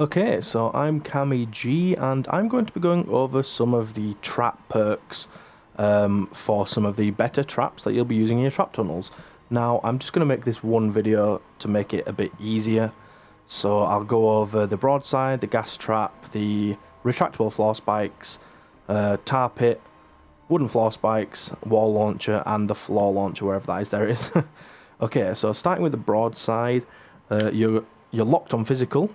Okay, so I'm CammyG, and I'm going to be going over some of the trap perks for some of the better traps that you'll be using in your trap tunnels. Now, I'm just going to make this one video to make it a bit easier. So I'll go over the broadside, the gas trap, the retractable floor spikes, tar pit, wooden floor spikes, wall launcher, and the floor launcher, wherever that is, there it is. Okay, so starting with the broadside, you're locked on physical.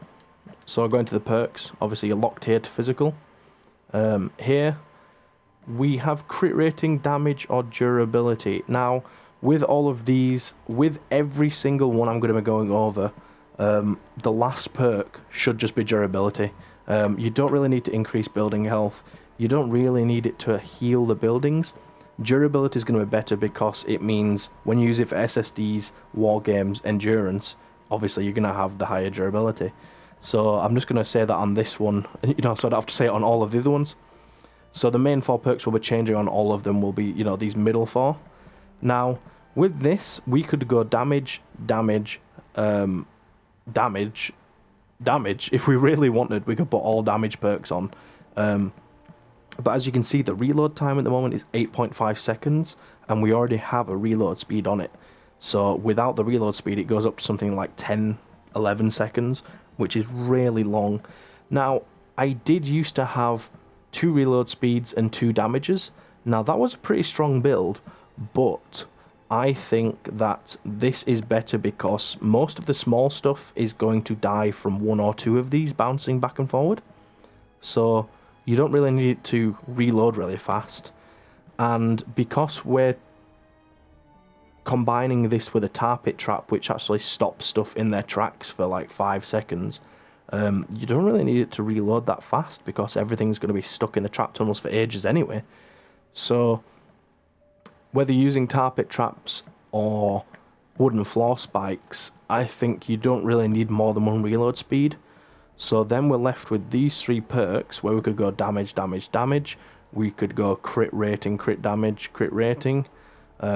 So going to the perks, obviously you're locked here to physical. Here we have crit rating, damage, or durability. Now, with all of these, with every single one I'm going to be going over, the last perk should just be durability. You don't really need to increase building health. You don't really need it to heal the buildings. Durability is going to be better because it means when you use it for SSDs, war games, endurance, obviously you're going to have the higher durability. So I'm just going to say that on this one, so I don't have to say it on all of the other ones. So the main four perks will be changing on all of them will be, these middle four. Now, with this, we could go damage, damage, damage. If we really wanted, we could put all damage perks on. But as you can see, the reload time at the moment is 8.5 seconds, and we already have a reload speed on it. So without the reload speed, it goes up to something like 10, 11 seconds, which is really long. Now, I did used to have 2 reload speeds and 2 damages. Now, that was a pretty strong build, but I think that this is better because most of the small stuff is going to die from 1 or 2 of these bouncing back and forward. So you don't really need it to reload really fast. And because we're combining this with a tar pit trap, which actually stops stuff in their tracks for like 5 seconds, you don't really need it to reload that fast because everything's going to be stuck in the trap tunnels for ages anyway. So whether using tar pit traps or wooden floor spikes, I think you don't really need more than 1 reload speed. So then we're left with these 3 perks where we could go damage, damage, damage. We could go crit rating, crit damage, crit rating.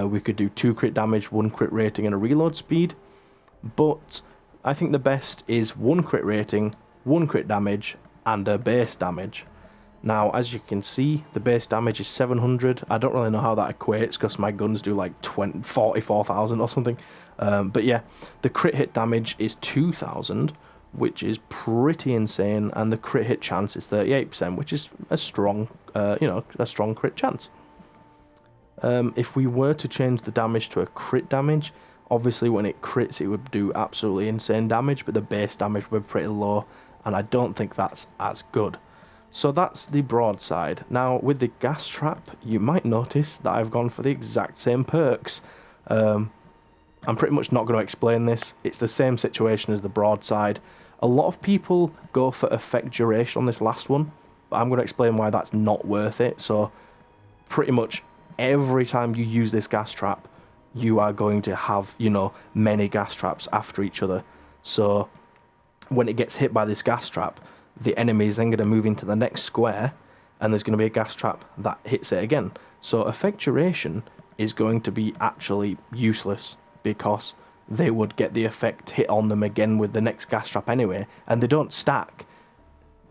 We could do 2 crit damage, 1 crit rating, and a reload speed. But I think the best is 1 crit rating, 1 crit damage, and a base damage. Now, as you can see, the base damage is 700. I don't really know how that equates because my guns do like 44,000 or something. But yeah, the crit hit damage is 2,000, which is pretty insane, and the crit hit chance is 38%, which is a strong, a strong crit chance. If we were to change the damage to a crit damage, obviously when it crits it would do absolutely insane damage, but the base damage would be pretty low, and I don't think that's as good. So that's the broadside. Now with the gas trap, you might notice that I've gone for the exact same perks. I'm pretty much not going to explain this. It's the same situation as the broadside. A lot of people go for effect duration on this last one, but I'm going to explain why that's not worth it. So pretty much every time you use this gas trap, you are going to have, many gas traps after each other. So when it gets hit by this gas trap, the enemy is then going to move into the next square, and there's going to be a gas trap that hits it again. So effect duration is going to be actually useless because they would get the effect hit on them again with the next gas trap anyway, and they don't stack.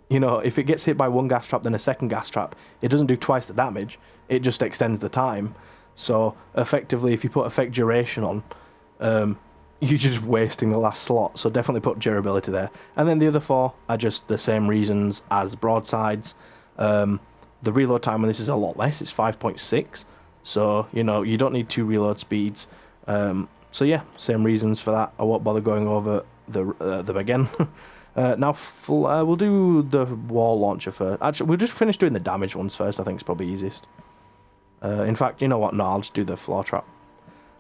If it gets hit by 1 gas trap, then a second gas trap, it doesn't do twice the damage, it just extends the time. So effectively, if you put effect duration on, you're just wasting the last slot. So definitely put durability there. And then the other 4 are just the same reasons as broadsides. The reload time on this is a lot less, it's 5.6. So, you don't need 2 reload speeds. So yeah, same reasons for that. I won't bother going over them again. Now we'll do the wall launcher first. Actually, we'll just finish doing the damage ones first. I think it's probably easiest. In fact, you know what? No, I'll just do the floor trap.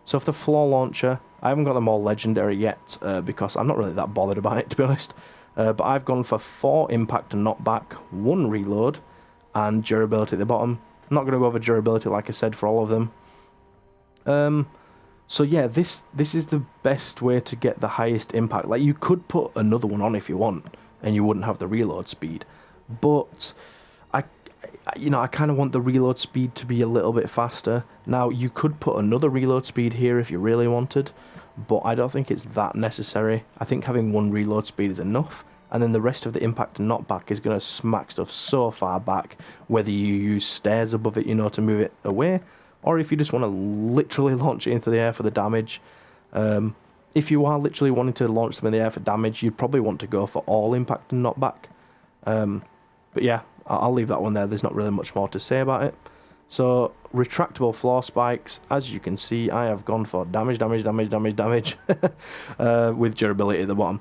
So for the floor launcher, I haven't got them all legendary yet because I'm not really that bothered about it, to be honest. But I've gone for 4 impact and knockback, 1 reload, and durability at the bottom. I'm not going to go over durability like I said for all of them. So yeah, this is the best way to get the highest impact. Like, you could put another one on if you want, and you wouldn't have the reload speed. But I kind of want the reload speed to be a little bit faster. Now, you could put another reload speed here if you really wanted, but I don't think it's that necessary. I think having 1 reload speed is enough, and then the rest of the impact and knockback is going to smack stuff so far back, whether you use stairs above it, you know, to move it away, or if you just want to literally launch it into the air for the damage. If you are literally wanting to launch them in the air for damage, you'd probably want to go for all impact and knockback. But yeah, I'll leave that one there. There's not really much more to say about it. So, retractable floor spikes, as you can see, I have gone for damage, with durability at the bottom.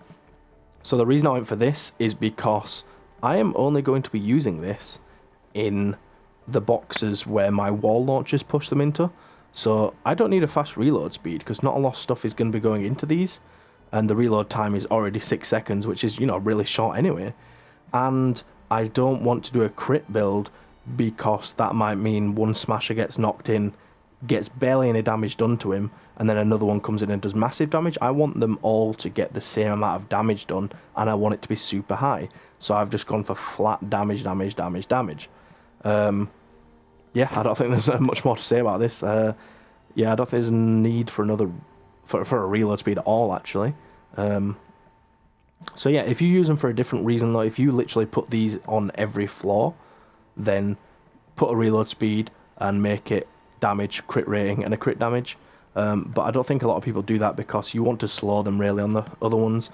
So the reason I went for this is because I am only going to be using this in the boxes where my wall launchers push them into. So I don't need a fast reload speed, because not a lot of stuff is going to be going into these, and the reload time is already 6 seconds, which is, you know, really short anyway. And I don't want to do a crit build, because that might mean one smasher gets knocked in, gets barely any damage done to him, and then another one comes in and does massive damage. I want them all to get the same amount of damage done, and I want it to be super high. So I've just gone for flat damage. Yeah, I don't think there's much more to say about this. Yeah, I don't think there's a need for a reload speed at all, actually. So yeah, if you use them for a different reason, though, if you literally put these on every floor, then put a reload speed and make it damage, crit rating, and a crit damage. But I don't think a lot of people do that, because you want to slow them really on the other ones.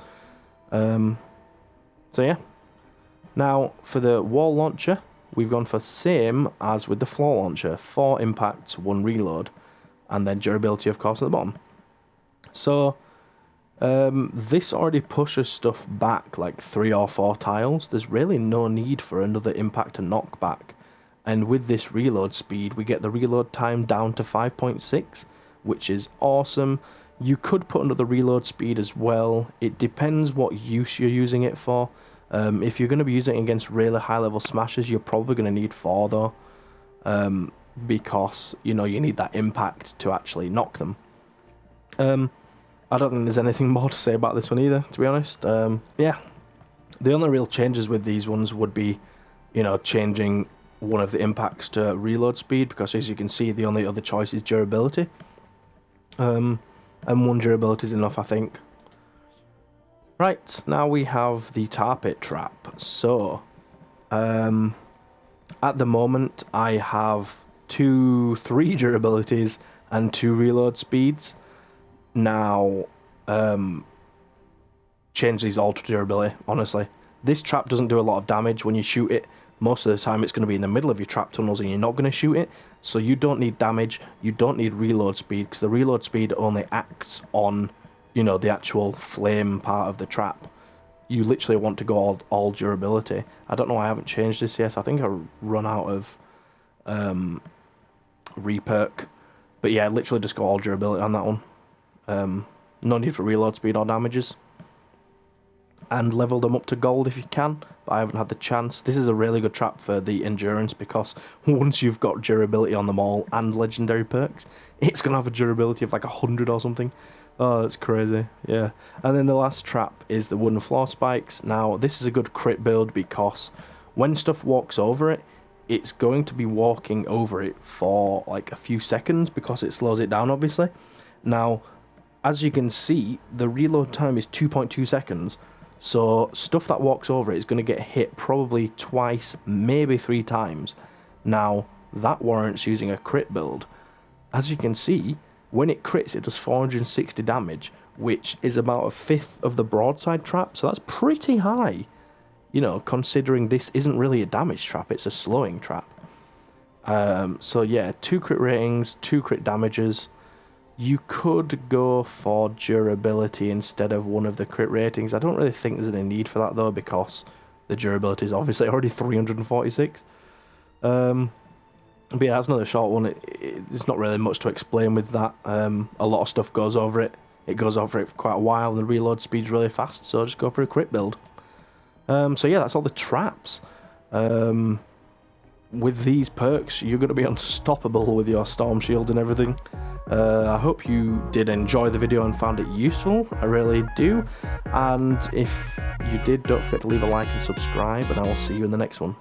So yeah. Now, for the wall launcher, we've gone for same as with the floor launcher. 4 impacts, 1 reload, and then durability, of course, at the bottom. So, this already pushes stuff back like 3 or 4 tiles. There's really no need for another impact and knockback. And with this reload speed, we get the reload time down to 5.6, which is awesome. You could put another reload speed as well. It depends what use you're using it for. If you're going to be using it against really high level smashers, you're probably going to need 4 though, because, you know, you need that impact to actually knock them. I don't think there's anything more to say about this one either, to be honest. Yeah, the only real changes with these ones would be, you know, changing one of the impacts to reload speed, because as you can see, the only other choice is durability. And 1 durability is enough, I think. Right, now we have the tar pit trap. So, at the moment, I have 3 durabilities and 2 reload speeds. Now, change these all to durability, honestly. This trap doesn't do a lot of damage when you shoot it. Most of the time it's going to be in the middle of your trap tunnels and you're not going to shoot it. So you don't need damage, you don't need reload speed, because the reload speed only acts on, you know, the actual flame part of the trap. You literally want to go all durability. I don't know why I haven't changed this yet. I think I run out of reperk. But yeah, literally just go all durability on that one. No need for reload speed or damages. And level them up to gold if you can, but I haven't had the chance. This is a really good trap for the endurance, because once you've got durability on them all and legendary perks, it's going to have a durability of like 100 or something. Oh, that's crazy, yeah. And then the last trap is the wooden floor spikes. Now, this is a good crit build, because when stuff walks over it, it's going to be walking over it for like a few seconds, because it slows it down, obviously. Now, as you can see, the reload time is 2.2 seconds. So stuff that walks over it is going to get hit probably twice, maybe 3 times. Now, that warrants using a crit build. As you can see, when it crits, it does 460 damage, which is about 1/5 of the broadside trap, so that's pretty high. You know, considering this isn't really a damage trap, it's a slowing trap. So yeah, 2 crit ratings, 2 crit damages. You could go for durability instead of one of the crit ratings. I don't really think there's any need for that though, because the durability is obviously already 346. But yeah, that's another short one. It's not really much to explain with that. A lot of stuff goes over it. It goes over it for quite a while, and the reload speed's really fast, so just go for a crit build. So yeah, that's all the traps. With these perks, you're going to be unstoppable with your storm shield and everything. I hope you did enjoy the video and found it useful. I really do. And if you did, don't forget to leave a like and subscribe, and I will see you in the next one.